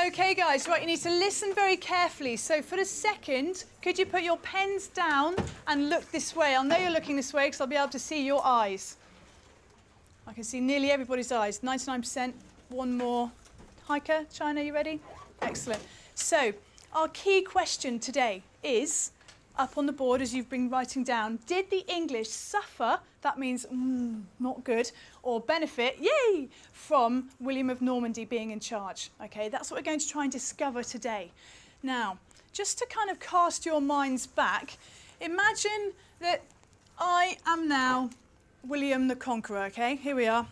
Okay, guys, right, you need to listen very carefully. So for a second, could you put your pens down and look this way? I'll know you're looking this way because I'll be able to see your eyes. I can see nearly everybody's eyes, 99%. One more. Heike, China, you ready? Excellent. So our key question today is, up on the board as you've been writing down, did the English suffer, that means not good, or benefit, yay, from William of Normandy being in charge? Okay, that's what we're going to try and discover today. Now, just to kind of cast your minds back, imagine that I am now William the Conqueror, okay? Here we are,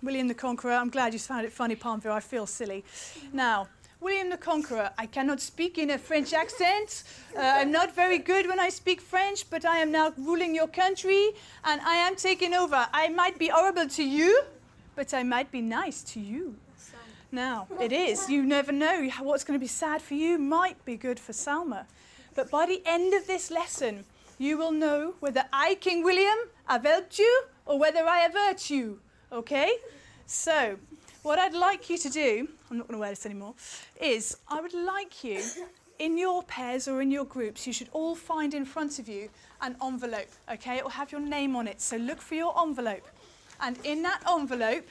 William the Conqueror. I'm glad you found it funny, Palmville, I feel silly. Now, William the Conqueror, I cannot speak in a French accent. I'm not very good when I speak French, but I am now ruling your country and I am taking over. I might be horrible to you, but I might be nice to you. Now, it is. You never know. What's going to be sad for you might be good for Salma. But by the end of this lesson, you will know whether I, King William, have helped you or whether I have hurt you. Okay? So, what I'd like you to do, I'm not going to wear this anymore, is I would like you, in your pairs or in your groups, you should all find in front of you an envelope, okay? It will have your name on it, so look for your envelope. And in that envelope,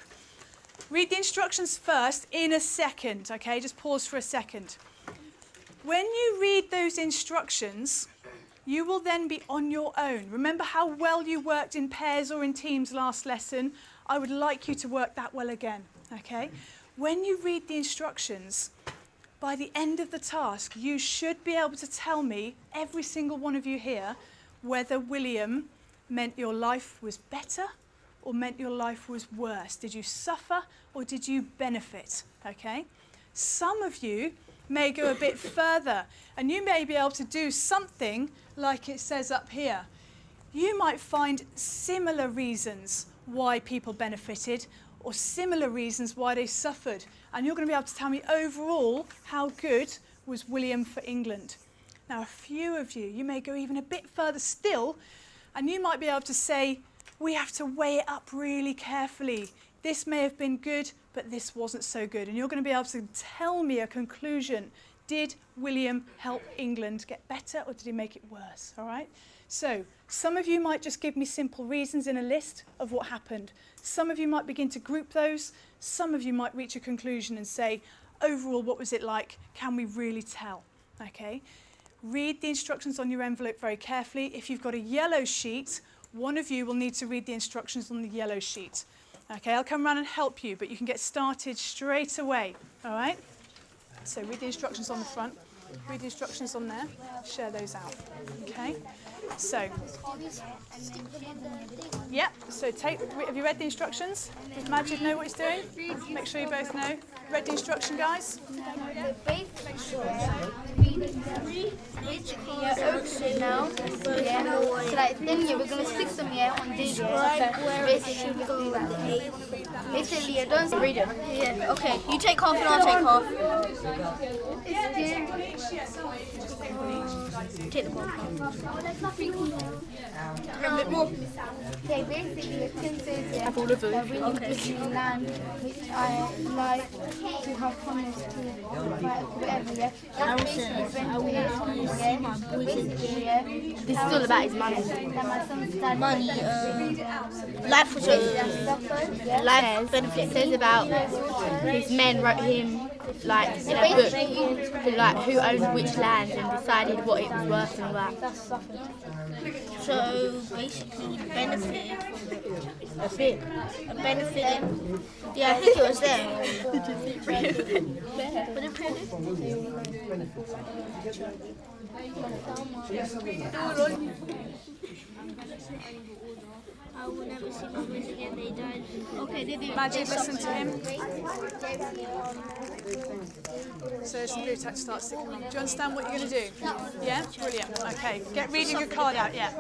read the instructions first in a second, okay? Just pause for a second. When you read those instructions, you will then be on your own. Remember how well you worked in pairs or in teams last lesson? I would like you to work that well again. Okay? When you read the instructions, by the end of the task, you should be able to tell me, every single one of you here, whether William meant your life was better or meant your life was worse. Did you suffer or did you benefit? Okay? Some of you may go a bit further and you may be able to do something like it says up here. You might find similar reasons why people benefited or similar reasons why they suffered. And you're going to be able to tell me overall how good was William for England. Now, a few of you, you may go even a bit further still, and you might be able to say, we have to weigh it up really carefully. This may have been good, but this wasn't so good. And you're going to be able to tell me a conclusion. Did William help England get better, or did he make it worse? All right? So, some of you might just give me simple reasons in a list of what happened. Some of you might begin to group those. Some of you might reach a conclusion and say, overall, what was it like? Can we really tell? Okay? Read the instructions on your envelope very carefully. If you've got a yellow sheet, one of you will need to read the instructions on the yellow sheet. Okay, I'll come around and help you, but you can get started straight away. All right? So read the instructions on the front. Read the instructions on there. Share those out. Okay? So, yeah, so have you read the instructions? Does Majid know what he's doing? Make sure you both know. Read the instruction, guys? Now, so like then we're gonna stick them on this. Basically, don't read it. Yeah. Okay, you take half and I'll take half. Take the ball. A bit more. Okay, basically, the princes have all of them. Really good land, which I like to have promised to whatever. Yeah, that's basically This is all about his money. Money, Life was life benefit says about his men wrote him like in a book, like who owned which land and decided what it was worth and all that. So basically benefited A bit. benefited. Yeah, I think it was there. I will never see my friends again. They died. Okay, they did. Majid, listen to him. So there's some blue text starts sticking on. Do you understand what you're going to do? Yeah? Brilliant. Okay. Get reading your card out, yeah.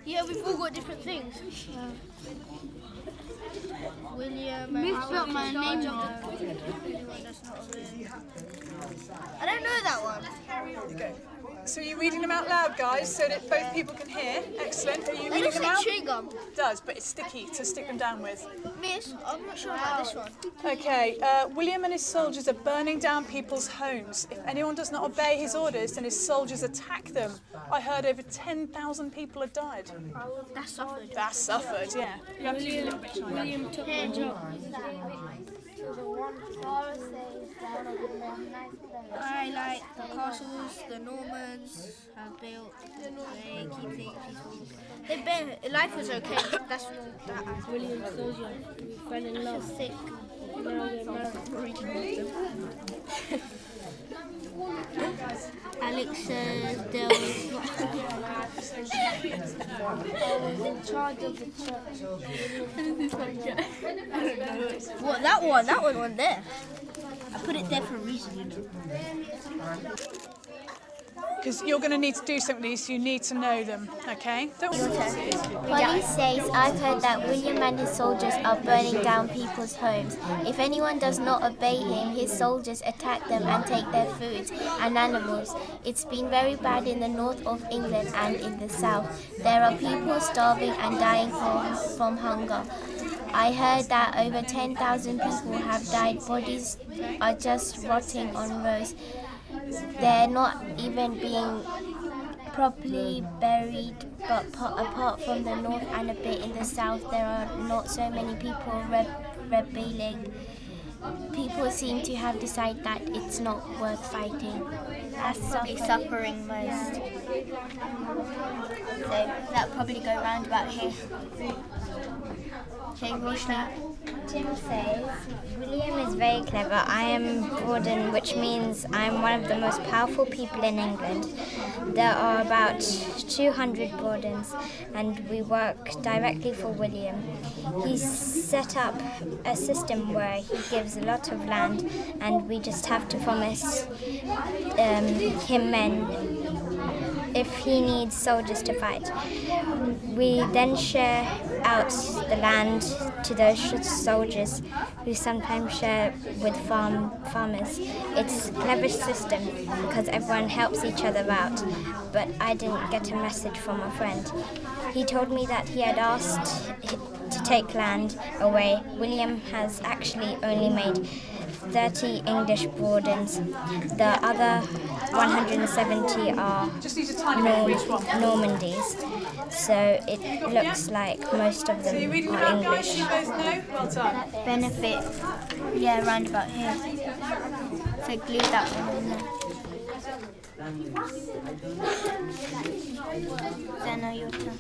Yeah, we've all got different things. William. You spelled my name wrong. I don't know that one. You go. So are you reading them out loud, guys, so that both people can hear? Excellent. Are you reading them out? Chewing gum. It does, but it's sticky to stick them down with. Miss, I'm not sure about this one. Okay, William and his soldiers are burning down people's homes. If anyone does not obey his orders, then his soldiers attack them. I heard over 10,000 people had died. That suffered. That suffered, yeah. You have to use a little bit, Shine. William took my job. I like the castles the Normans have built. They keep things peaceful. Life was okay. That's that. William's soldier. We fell in love. Sick. Now we're married. Alex says there was in charge of the church. what that one there. I put it there for a reason, you know. Because you're going to need to do something with these, so you need to know them, okay? Polly says, I've heard that William and his soldiers are burning down people's homes. If anyone does not obey him, his soldiers attack them and take their food and animals. It's been very bad in the north of England and in the south. There are people starving and dying from hunger. I heard that over 10,000 people have died. Bodies are just rotting on rows. They're not even being properly buried, but apart from the north and a bit in the south, there are not so many people rebelling. People seem to have decided that it's not worth fighting. That's suffering most. So that'll probably go round about here. Tim says, William is very clever. I am Borden, which means I am one of the most powerful people in England. There are about 200 Bordens, and we work directly for William. He's set up a system where he gives a lot of land, and we just have to promise him men if he needs soldiers to fight. We then share out the land to those soldiers who sometimes share with farmers. It's a clever system because everyone helps each other out, but I didn't get a message from a friend. He told me that he had asked to take land away. William has actually only made 30 English Bordens. The other 170 are Just need a tiny bit for each one. Normandys. So it looks like most of So them you reading are them out, guys? English. You both know? Well done. Benefit, yeah, round about here. So glue that one in there. Then your turn.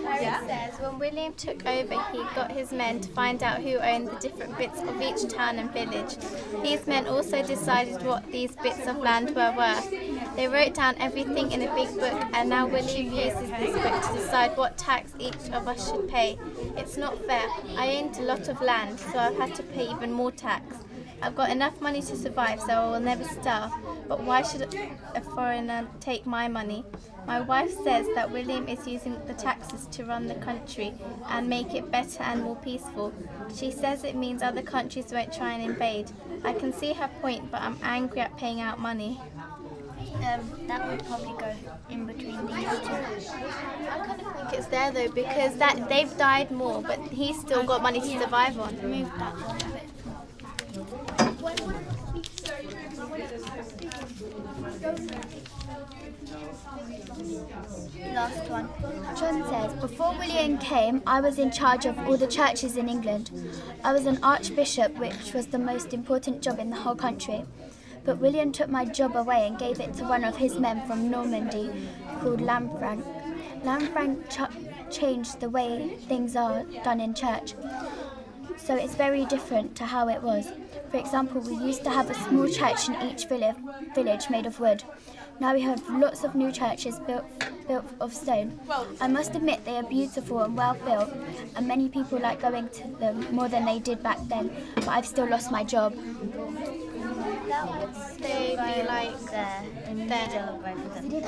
Yeah. Says when William took over, he got his men to find out who owned the different bits of each town and village. These men also decided what these bits of land were worth. They wrote down everything in a big book, and now William uses this book to decide what tax each of us should pay. It's not fair. I owned a lot of land, so I've had to pay even more tax. I've got enough money to survive, so I will never starve. But why should a foreigner take my money? My wife says that William is using the taxes to run the country and make it better and more peaceful. She says it means other countries won't try and invade. I can see her point, but I'm angry at paying out money. That would probably go in between these two. I kind of think it's there though, because they've died more, but he's still got money to survive on. Move that one a bit. Last one. John says, before William came, I was in charge of all the churches in England. I was an archbishop, which was the most important job in the whole country. But William took my job away and gave it to one of his men from Normandy called Lampton. Lampton changed the way things are done in church. So it's very different to how it was. For example, we used to have a small church in each village made of wood. Now we have lots of new churches built of stone. I must admit they are beautiful and well built, and many people like going to them more than they did back then, but I've still lost my job. That would stay like there, in the middle of both of them. There.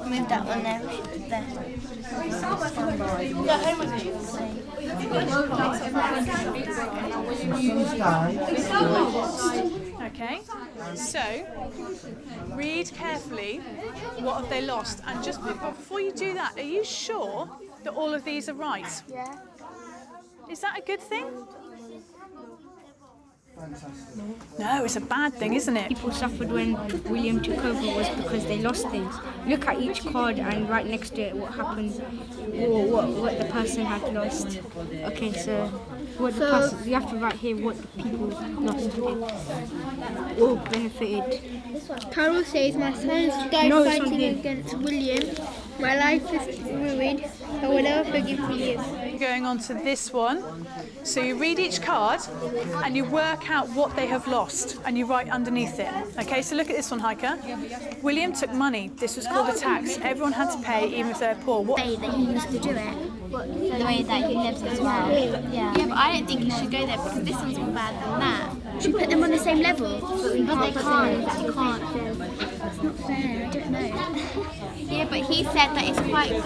Move that one there. There. Yeah, home with you. Okay, so read carefully what have they lost, and just before you do that, are you sure that all of these are right? Yeah. Is that a good thing? No, it's a bad thing, isn't it? People suffered when William took over was because they lost things. Look at each card and right next to it what happened, or what the person had lost. Okay, so you have to write here what the people lost. Okay. Or benefited. Carol says, my sons died fighting against William. My life is ruined. I will never forgive William. Going on to this one. So you read each card and you work out what they have lost and you write underneath it. Okay, so look at this one, Heike. William took money. This was called a tax. Everyone had to pay, even if they're poor. What? The way that he used to do it. The way that he lives as well. Yeah. Yeah, but I don't think you should go there because this one's more bad than that. Should we put them on the same level? But they can't. You can't. That's not fair, I don't know. Yeah, but he said that it's quite good.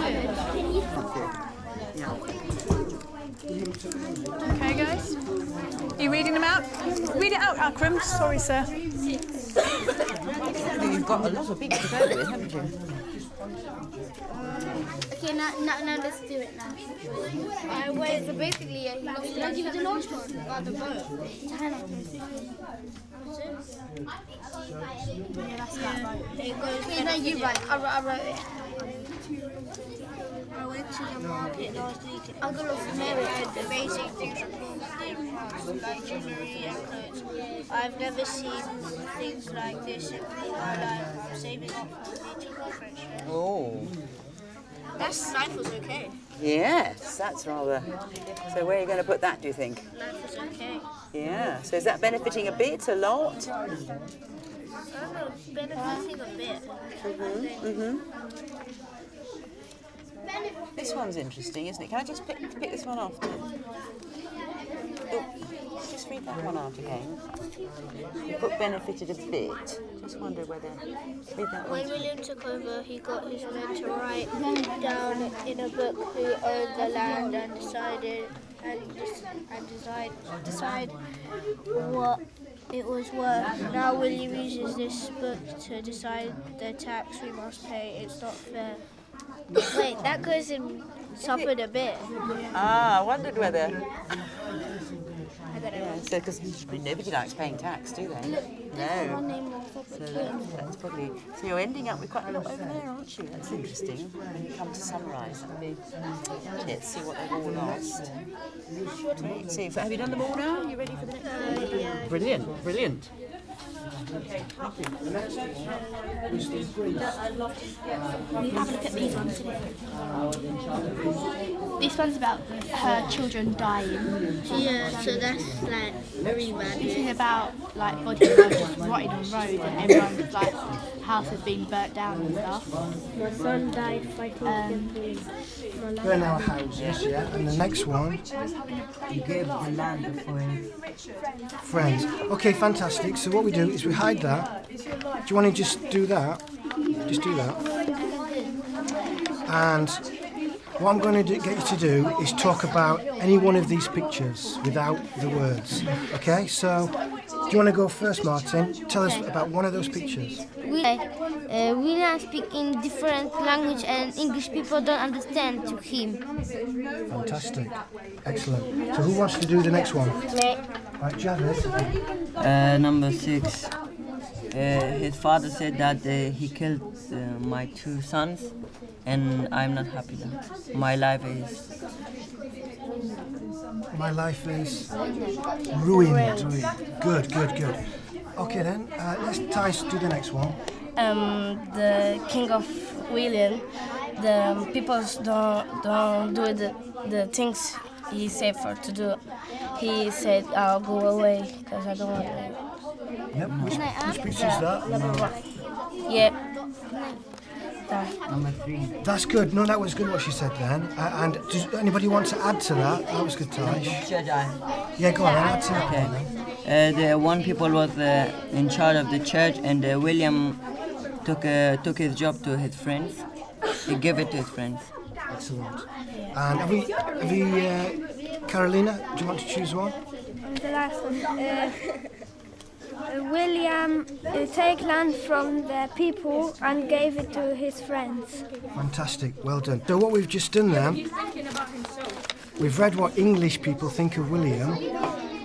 Okay, guys. Are you reading them out? Read it out, Akram. Sorry, sir. You've got a lot of big to go with, haven't you? Okay, now let's do it now. Well, so basically, he lost the Did you do the last one? about the boat. It goes. Okay, now you write. I wrote it. I went to the market last week. I'll go look for I Mary. had the basic things from the house, like jewellery and clothes. I've never seen things like this in my life. I'm saving up for a meeting conference. Oh, That's life was okay. yes, that's rather. So where are you going to put that, do you think? Life was okay. Yeah, so is that benefiting a bit, a lot? I don't know, benefiting a bit. This one's interesting, isn't it? Can I just pick this one off? Oh, just read that one out again. You put benefited a bit. Just wonder whether... Read that When one. William took over, he got his men to write down in a book who owned the land and decide what it was worth. Now William uses this book to decide the tax we must pay. It's not fair. Wait, that goes in suffered a bit. Ah, I wondered whether... I don't know. Yeah, so because nobody likes paying tax, do they? No. So that's probably... So you're ending up with quite a lot over there, aren't you? That's interesting. When you come to summarise, that'll be... Let's see what they've all lost. Let's see. Have you done them all now? Are you ready for the next one? Yeah. Brilliant, brilliant. We have a look at these ones. This one's about her children dying. Yeah, so that's like very bad. This is about like bodies just rotting on road and everyone's like house has been burnt down and stuff. My son died fighting against Burn our houses, yeah. And the next one, You gave the land for him. friends. Okay, fantastic. So what we do is we hide that. Do you want to just do that? Just do that. And what I'm going to get you to do is talk about any one of these pictures without the words. Okay, so do you want to go first, Martin? Tell us about one of those pictures. William speaks in different language and English people don't understand to him. Fantastic. Excellent. So who wants to do the next one? Right, Javed. Number 6. His father said that he killed my 2 sons, and I'm not happy that my life is... My life is ruined. Good, good, good. Okay then, let's Thijs do the next one. The king of William, the people don't do the things he said for to do. He said, "I'll go away because I don't want to." Yep. Which picture is that? Yep. Number 3. That's good. No, that was good what she said then. And does anybody want to add to that? That was good, Thijs. Should I? Yeah, go on, add to that. Okay. The one people was in charge of the church, and William took his job to his friends. He gave it to his friends. Excellent. And have we Carolina, do you want to choose one? The last one. William take land from the people and gave it to his friends. Fantastic, well done. So what we've just done then, we've read what English people think of William.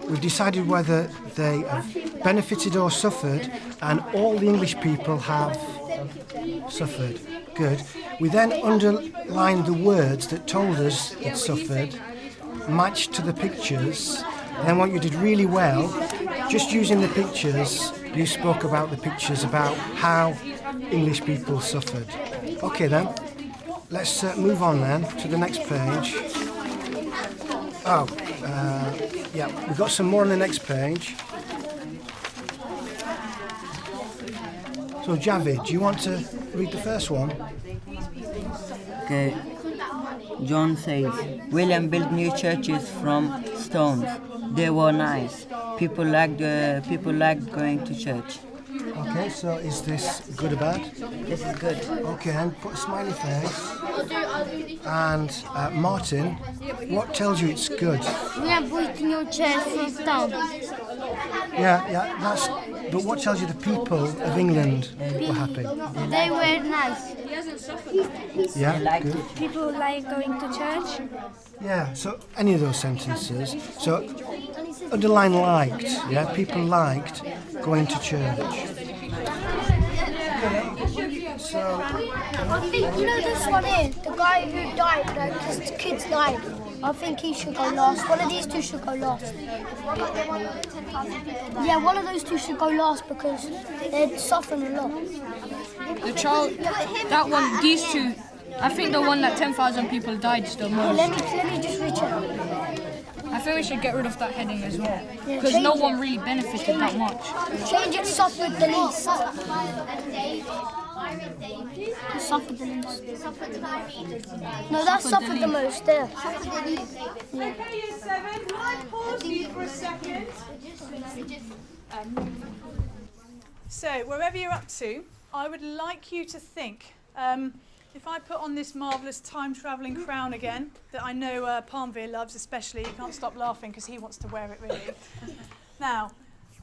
We've decided whether they have benefited or suffered, and all the English people have suffered. Good. We then underlined the words that told us it suffered, matched to the pictures, and then what you did really well, just using the pictures, you spoke about the pictures, about how English people suffered. Okay then, let's move on then to the next page. Yeah, we've got some more on the next page. So Javid, do you want to read the first one? Okay. John says, William built new churches from stones. They were nice. People liked going to church. Okay, so is this good or bad? This is good. Okay, and put a smiley face. And Martin, what tells you it's good? We are building new chairs from stone. Yeah, that's. But what tells you the people of England were happy? They were nice. Yeah, good. People like going to church. Yeah, so any of those sentences. So underline liked, yeah? People liked going to church. So I think, you know this one is, the guy who died, like his kids died. I think he should go last. One of these two should go last. Yeah, one of those two should go last because they're suffering a lot. The child, that one, these two, I think the one that 10,000 people died is the most. Let me just recheck. I think we should get rid of that heading as well, Yeah, because no change one it. really benefited that much. Change it, suffered the least. Suffered the least. No, that suffered the most there. Okay, year 7, can I pause you for a second? So, wherever you're up to, I would like you to think, if I put on this marvellous time-travelling crown again, that I know Palmvere loves especially, he can't stop laughing because he wants to wear it really. Now,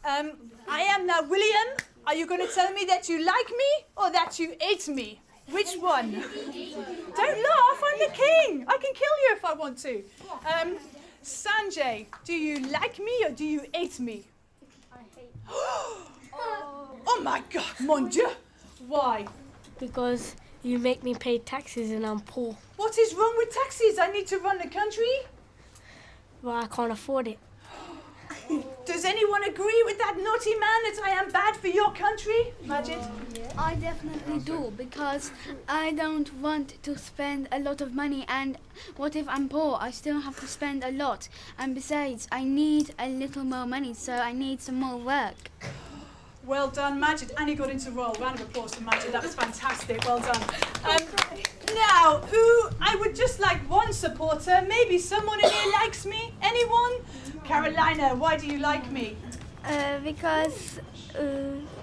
I am now William. Are you going to tell me that you like me or that you hate me? Which one? Don't laugh, I'm the king. I can kill you if I want to. Sanjay, do you like me or do you hate me? I hate. Oh my God, mon Dieu. Why? Because you make me pay taxes and I'm poor. What is wrong with taxes? I need to run the country. Well, I can't afford it. Does anyone agree with that naughty man that I am bad for your country? Majid? I definitely do, because I don't want to spend a lot of money, and what if I'm poor? I still have to spend a lot, and besides I need a little more money, so I need some more work. Well done, Majid. And he got into roll. Round of applause to Majid. That was fantastic. Well done. Now, who I would just like one supporter. Maybe someone in here likes me. Anyone? Carolina, why do you like me? Because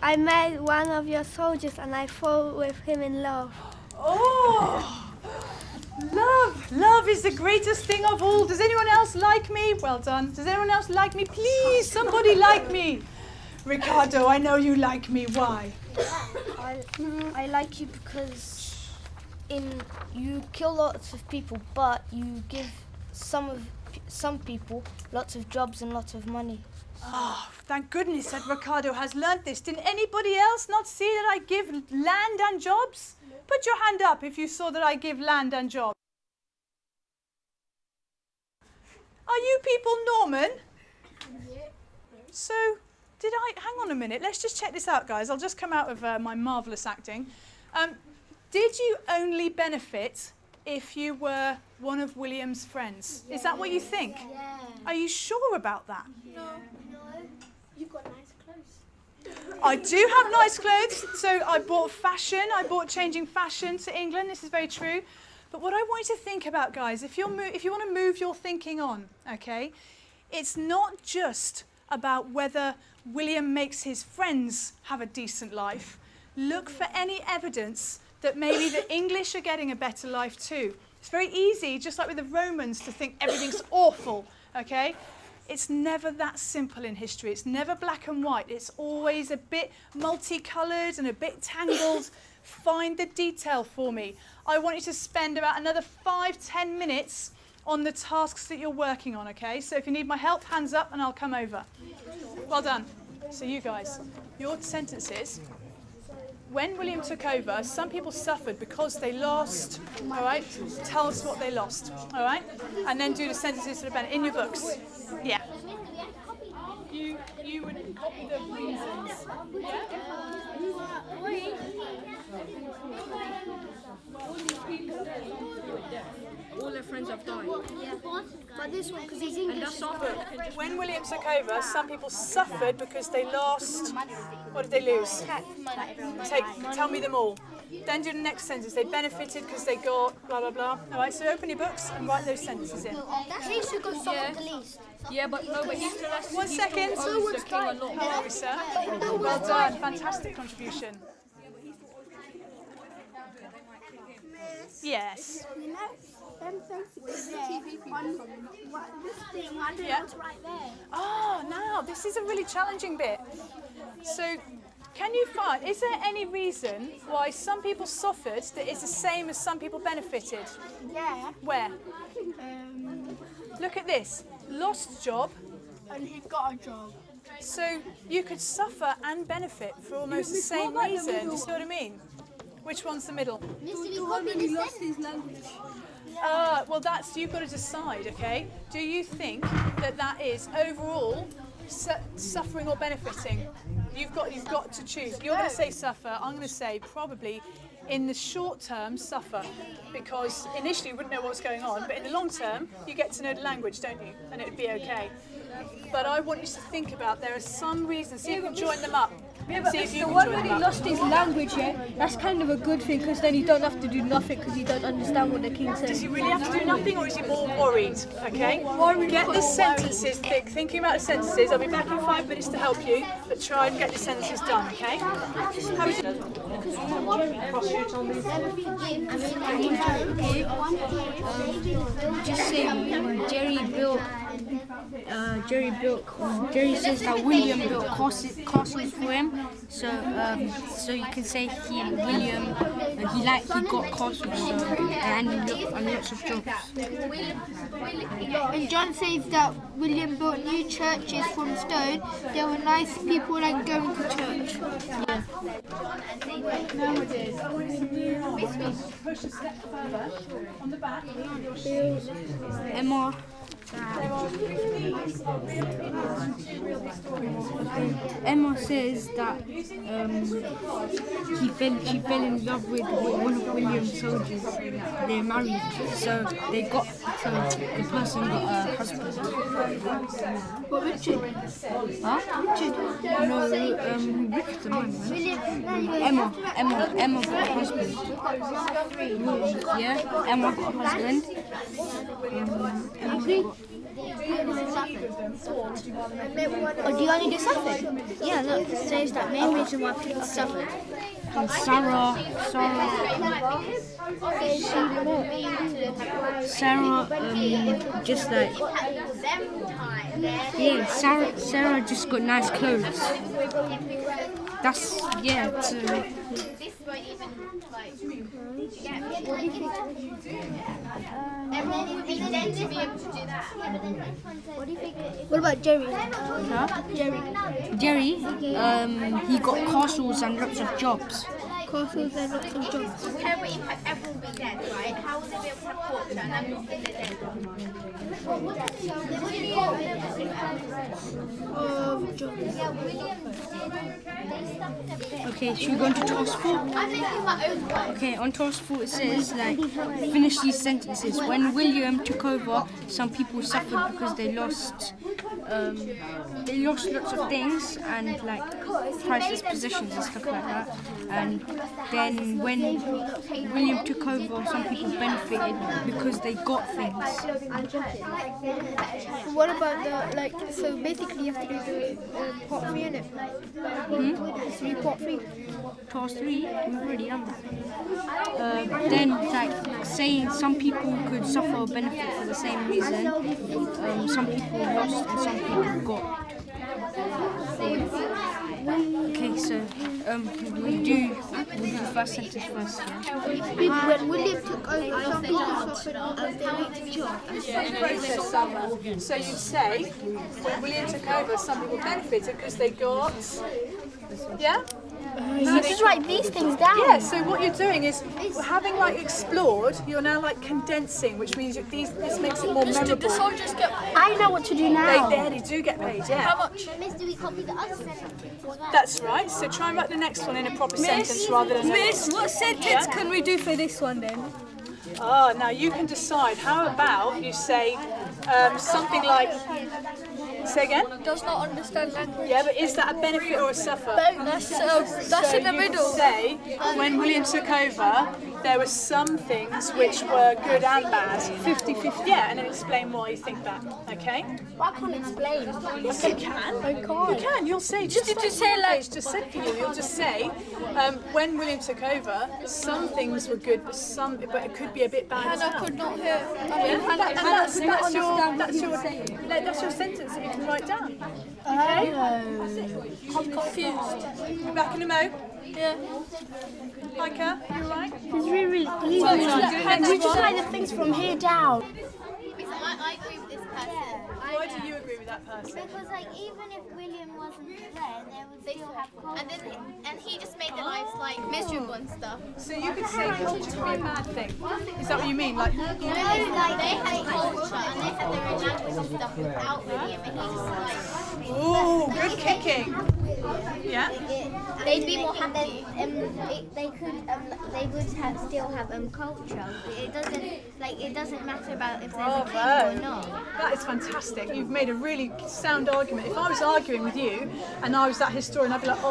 I met one of your soldiers and I fall with him in love. Oh, love. Love is the greatest thing of all. Does anyone else like me? Well done. Does anyone else like me? Please, somebody like me. Ricardo, I know you like me. Why? I like you because you kill lots of people, but you give some people lots of jobs and lots of money. Oh, thank goodness that Ricardo has learnt this. Didn't anybody else not see that I give land and jobs? Put your hand up if you saw that I give land and jobs. Are you people Norman? So, hang on a minute, let's just check this out, guys. I'll just come out of my marvellous acting. Did you only benefit if you were one of William's friends? Is that what you think? Yeah. Are you sure about that? No. You've got nice clothes. I do have nice clothes, so I bought fashion. I bought changing fashion to England. This is very true. But what I want you to think about, guys, if you want to move your thinking on, okay, it's not just about whether William makes his friends have a decent life. Look for any evidence that maybe the English are getting a better life too. It's very easy, just like with the Romans, to think everything's awful okay? It's never that simple in history. It's never black and white. It's always a bit multicoloured and a bit tangled. Find the detail for me. I want you to spend about another 5-10 minutes on the tasks that you're working on, okay? So if you need my help, hands up and I'll come over. Well done. So you guys, your sentences. When William took over, some people suffered because they lost, all right? Tell us what they lost, all right? And then do the sentences that have been in your books. Yeah. You would copy the reasons. Yeah? All their friends have died. But this one, because he's English. When William took over, some people suffered because they lost. What did they lose? Tell me them all. Then do the next sentence. They benefited because they got blah blah blah. All right. So open your books and write those sentences in. He should go suffered the least. Yeah, but no, but he's still 1 second. How are we, sir? Well done. Fantastic contribution. Yes. You know, them faces there on this thing, I don't know what's right there. Oh, now this is a really challenging bit. So, can you find, is there any reason why some people suffered that is the same as some people benefited? Yeah. Where? Look at this. Lost job. And he got a job. So, you could suffer and benefit for almost the same reason. Do you see what I mean? Which one's the middle? He lost his language. Well, that's, you've got to decide, okay? Do you think that that is overall suffering or benefiting? You've got to choose. You're going to say suffer. I'm going to say probably in the short term suffer, because initially you wouldn't know what's going on, but in the long term you get to know the language, don't you? And it would be okay. But I want you to think about, there are some reasons. See if you can join them up. Yeah, but the one when he lost his language, that's kind of a good thing, because then you don't have to do nothing because you don't understand what the king says. Does he really have to do nothing, or is he more worried? Okay? Get the sentences, thinking about the sentences. I'll be back in 5 minutes to help you, but try and get the sentences done, okay? How is it? Just say Jerry says that William built castles for him. So you can say William got castles and lots of jobs. And John says that William built new churches from stone. They were nice people and going to church. Yeah. Nowadays, I want you to push a step further on the back. Emma. Emma says that she fell in love with one of William's soldiers. They're married, so the person got a husband. What, Richard? Huh? Richard? No, Richard's a man, right? Emma got a husband. Yeah, Emma got a husband. Or do you only do suffered? Yeah, look, it says that main reason why people suffered. And Sarah, just like, yeah, Sarah just got nice clothes. That's, yeah, What about Jerry? Huh? Jerry, he got castles and lots of jobs. Castles and lots of jobs. Everyone will be dead, right? How will they be able to have culture and I'm not in the dead? Okay, should we go on to task 4? Okay, on task 4 it says, like, finish these sentences. When William took over, some people suffered because they lost lots of things and like priceless possessions and stuff like that. And then when William took over, some people benefited because they got things. What about the, like, so basically you have to do the part 3 in it. History part 3. Part 3, we've already done that. Then, like, saying some people could suffer or benefit for the same reason. Some people lost and some people got. Okay, so we'll do the first sentence first, yeah? When William took over, some people got a job. So you'd say, when William took over, some people benefited because they got, yeah? You just write these things down. Yeah, so what you're doing is, having like explored, you're now like condensing, which means this makes it more memorable. Did the soldiers get paid? I know what to do now. They do get paid, yeah. How much? Miss, do we copy the other sentences as well? That's right, so try and write the next one in a proper sentence rather than... Miss, what sentence can we do for this one then? Ah, now you can decide. How about you say something like... Say again? Does not understand language. Yeah, but is that a benefit or a suffer? That's So in the you middle. could say, when William took over, there were some things which were good and bad. 50-50. Yeah, and then explain why you think that, okay? I can't explain. Yes, you can. I can't. You can, you'll say, just like Paige just said for you, you'll just say, when William took over, some things were good, but it could be a bit bad as well. Hannah could not hear. That's your sentence that you can write down. Okay? I'm confused. You're back in the mo? Yeah. Micah, you alright? It's really easy. We just write the things from here down. I agree with this person. Why do you agree with that person? Because like even if William wasn't there, they would still have culture. And he just made their lives like miserable and stuff. So you could say culture could be a bad thing. Is that what you mean? Like, No, like they had culture and they had their own language and stuff without William, and he just like. ooh, good kicking. Yeah. They'd be more happy. They would still have culture. It doesn't matter about if there's a king or not. That is fantastic. You've made a really sound argument. If I was arguing with you and I was that historian, I'd be like,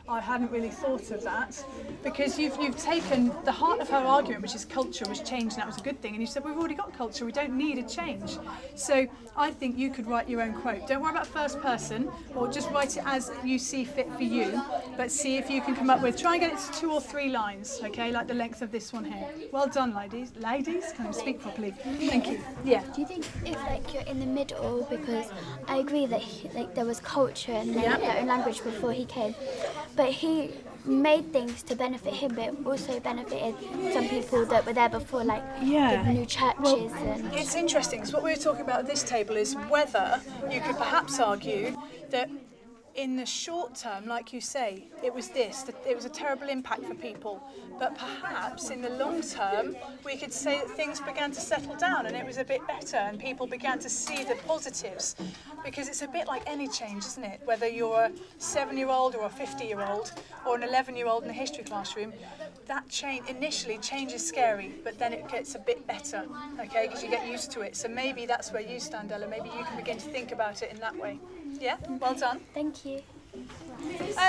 I hadn't really thought of that, because you've taken the heart of her argument, which is culture was changed, and that was a good thing, and you said we've already got culture, we don't need a change. So I think you could write your own quote. Don't worry about first person, or just write it as you see fit for you, but see if you can come up with, try and get it to 2 or 3 lines, okay, like the length of this one here. Well done, ladies. Ladies? Can I speak properly? Thank you. Yeah. Do you think if like you're in the middle, because I agree that there was culture and their own language before he came, but he made things to benefit him, but also benefited some people that were there before, like the new churches. And It's interesting, because what we were talking about at this table is whether you could perhaps argue that in the short term, like you say, it was a terrible impact for people, but perhaps in the long term we could say that things began to settle down and it was a bit better and people began to see the positives, because it's a bit like any change, isn't it? Whether you're a 7-year-old or a 50-year-old or an 11-year-old in a history classroom, that change is scary, but then it gets a bit better, okay, because you get used to it. So maybe that's where you stand, Ella. Maybe you can begin to think about it in that way. Yeah, well done. Thank you.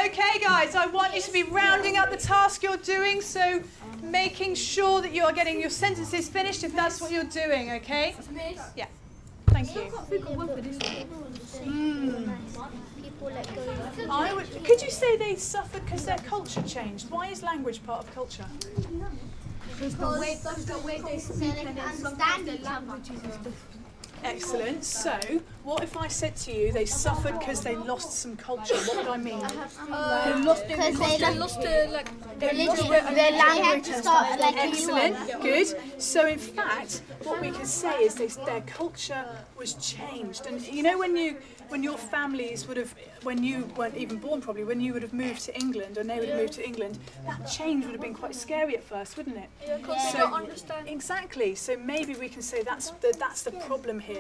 Okay, guys, I want you to be rounding up the task you're doing, so making sure that you are getting your sentences finished if that's what you're doing, okay? Yeah, thank you. Could you say they suffered because their culture changed? Why is language part of culture? Because the way they speak and then sometimes their languages is different. Excellent. So, what if I said to you they suffered because they lost some culture? What would I mean? They lost their language. Excellent. Good. So, in fact, what we could say is their culture was changed. And you know, when your families would have, when you weren't even born probably, when you would have moved to England and they would have moved to England, that change would have been quite scary at first, wouldn't it? Yeah, because they don't understand. Exactly. So maybe we can say that's the problem here.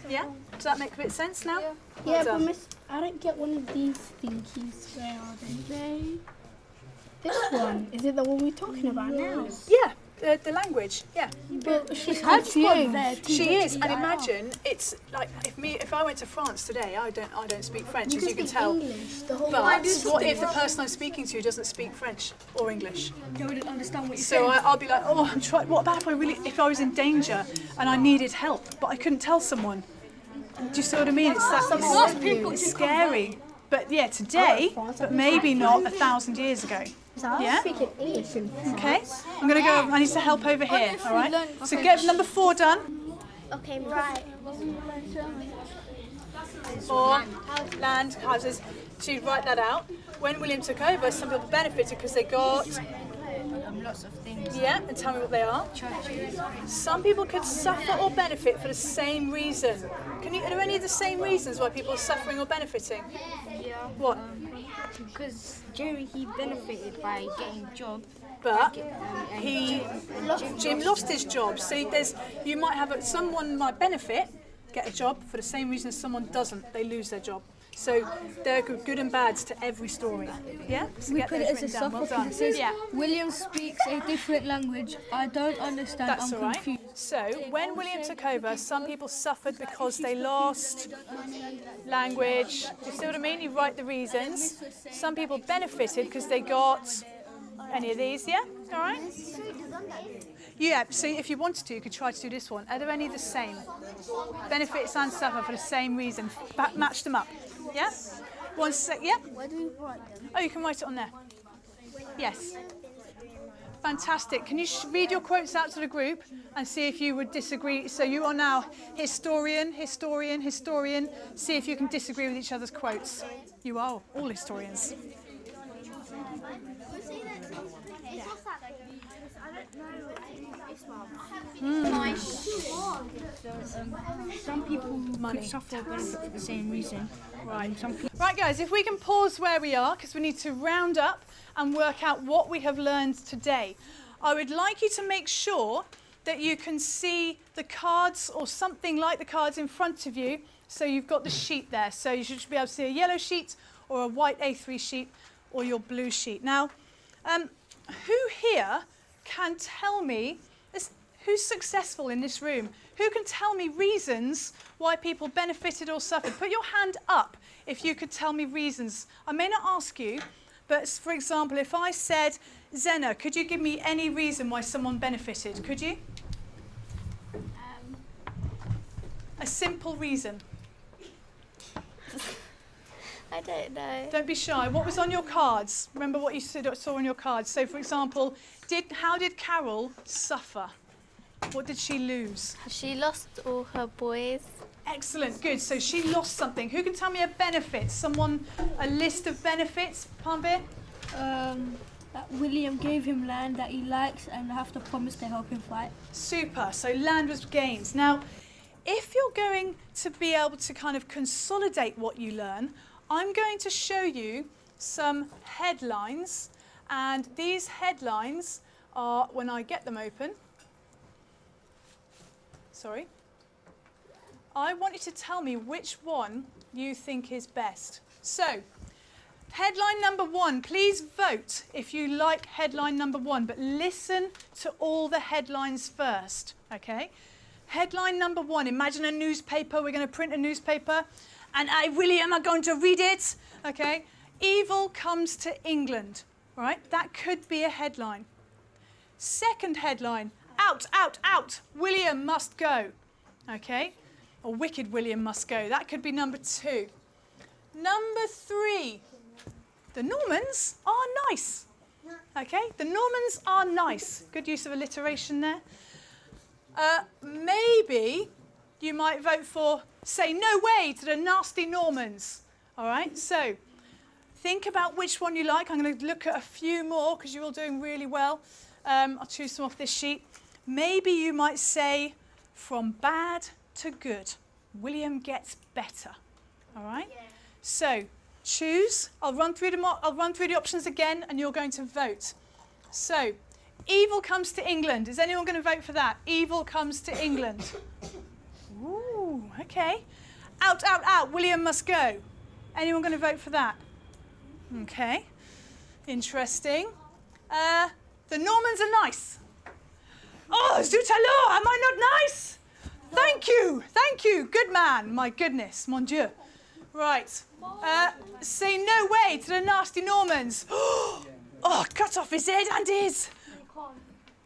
Yeah? Does that make a bit of sense now? Yeah, but Miss, I don't get one of these thingies. Where are they? This one. Is it the one we're talking about now? Yeah. The language, yeah. But she's confused. She is, and imagine it's like if I went to France today, I don't speak French, as you can tell. But what if the person I'm speaking to doesn't speak French or English? They wouldn't understand what you're saying. So I'll be like, oh, I'm trying. What about if I was in danger and I needed help, but I couldn't tell someone? Do you see what I mean? It's scary. But yeah, today, but maybe not 1,000 years ago. Yeah? Okay, I'm going to go, I need to help over here, all right? So get number 4 done. Okay, right. Or land, houses. So you write that out. When William took over, some people benefited because they got... lots of things. Yeah, and tell me what they are. Some people could suffer or benefit for the same reason. Are there any of the same reasons why people are suffering or benefiting? Yeah. What? Because Jerry, he benefited by getting a job. But Jim lost his job. See, you might have someone might benefit, get a job for the same reason as someone doesn't. They lose their job. So there are good and bads to every story. Yeah? So we put it as a suffer because it says yeah. William speaks a different language. I don't understand. That's I'm all right. confused. So when William took over, some people suffered because they lost language. Do you see what I mean? You write the reasons. Some people benefited because they got any of these, yeah? All right? Yeah, so if you wanted to, you could try to do this one. Are there any the same? Benefits and suffer for the same reason. Match them up. Yeah? One sec, yeah? Where do we write them? Oh, you can write it on there. Yes. Fantastic. Can you read your quotes out to the group and see if you would disagree? So you are now historian, historian, historian. See if you can disagree with each other's quotes. You are all historians. Some people could suffer or benefit for the same reason. Right. Right, guys, if we can pause where we are, because we need to round up and work out what we have learned today. I would like you to make sure that you can see the cards or something like the cards in front of you. So you've got the sheet there. So you should be able to see a yellow sheet or a white A3 sheet or your blue sheet. Now, who here can tell me, who's successful in this room? Who can tell me reasons why people benefited or suffered? Put your hand up if you could tell me reasons. I may not ask you, but for example, if I said, Zena, could you give me any reason why someone benefited? Could you? A simple reason. I don't know. Don't be shy. What was on your cards? Remember what you saw on your cards. So, for example, how did Carol suffer? What did she lose? She lost all her boys. Excellent, good. So she lost something. Who can tell me a benefit? Someone, a list of benefits, Panvir? That William gave him land that he likes and have to promise to help him fight. Super. So land was gained. Now, if you're going to be able to kind of consolidate what you learn, I'm going to show you some headlines. And these headlines are, when I get them open, sorry, I want you to tell me which one you think is best. So, headline number 1, please vote if you like headline number 1, but listen to all the headlines first, okay? Headline number 1, imagine a newspaper, we're going to print a newspaper, and I, William, are going to read it, okay? Evil comes to England, all right? That could be a headline. Second headline, out, out, out, William must go, okay? Or wicked William must go. That could be number 2. Number 3, the Normans are nice, okay? The Normans are nice. Good use of alliteration there. Maybe you might vote for, say no way to the nasty Normans, all right? So think about which one you like. I'm going to look at a few more because you're all doing really well. I'll choose some off this sheet. Maybe you might say, from bad to good, William gets better. All right? Yeah. So choose. I'll run through the options again, and you're going to vote. So, evil comes to England. Is anyone going to vote for that? Evil comes to England. Ooh, okay. Out, out, out. William must go. Anyone going to vote for that? Okay. Interesting. The Normans are nice. Oh, zut alors, am I not nice? Thank you, good man, my goodness, mon Dieu. Right, say no way to the nasty Normans. Oh, cut off his head and his.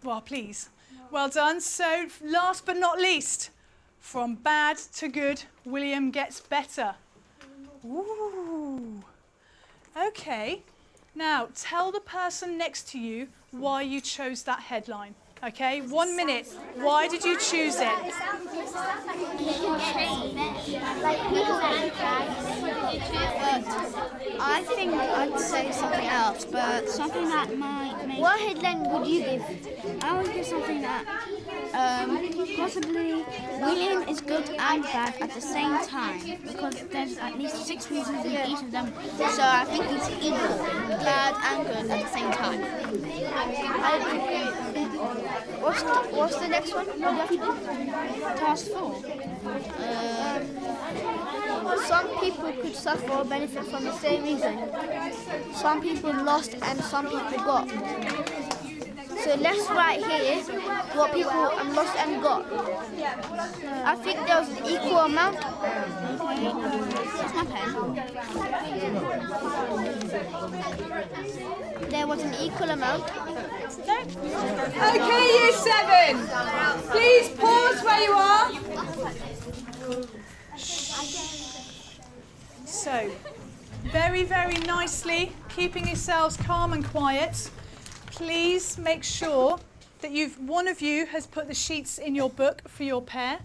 Well, please. Well done. So, last but not least, from bad to good, William gets better. Ooh, Okay. Now, tell the person next to you why you chose that headline. Okay, 1 minute. Why did you choose it? I think I'd say something else, but something that might make... What headline would you give? I would give something that possibly William is good and bad at the same time, because there's at least 6 reasons in each of them. So I think he's evil, bad and good at the same time. What's the next one? Task 4. Some people could suffer or benefit from the same reason. Some people lost and some people got. So let's write here what people lost and got. I think there was an equal amount. That's my pen. There was an equal amount. Okay, year 7. Please pause where you are. So, very, very nicely, keeping yourselves calm and quiet. Please make sure that one of you has put the sheets in your book for your pair.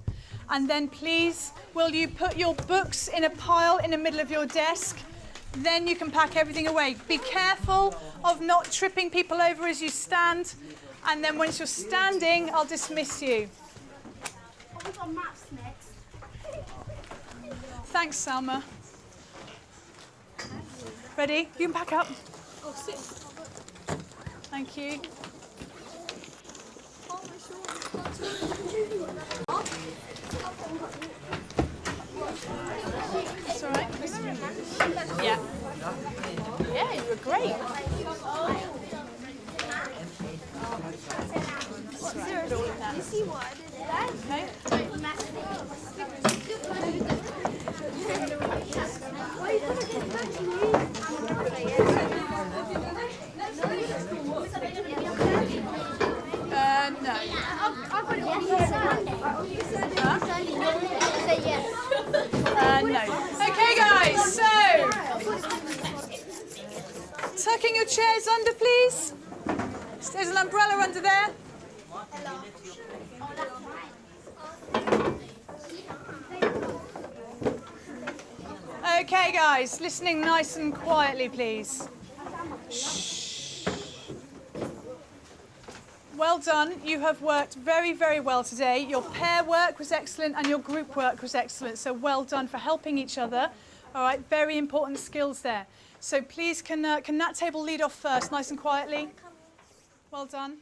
And then please, will you put your books in a pile in the middle of your desk? Then you can pack everything away. Be careful of not tripping people over as you stand. And then once you're standing, I'll dismiss you. We've got maths next. Thanks, Salma. Ready? You can pack up. Oh, sit. Thank you. It's all right. Yeah. Yeah, you were great. You see what I did there? Okay. No. No. Okay, guys, so tucking your chairs under, please. There's an umbrella under there. Okay, guys, listening nice and quietly, please. Shh. Well done. You have worked very, very well today. Your pair work was excellent and your group work was excellent. So well done for helping each other. All right, very important skills there. So please, can that table lead off first, nice and quietly? Well done.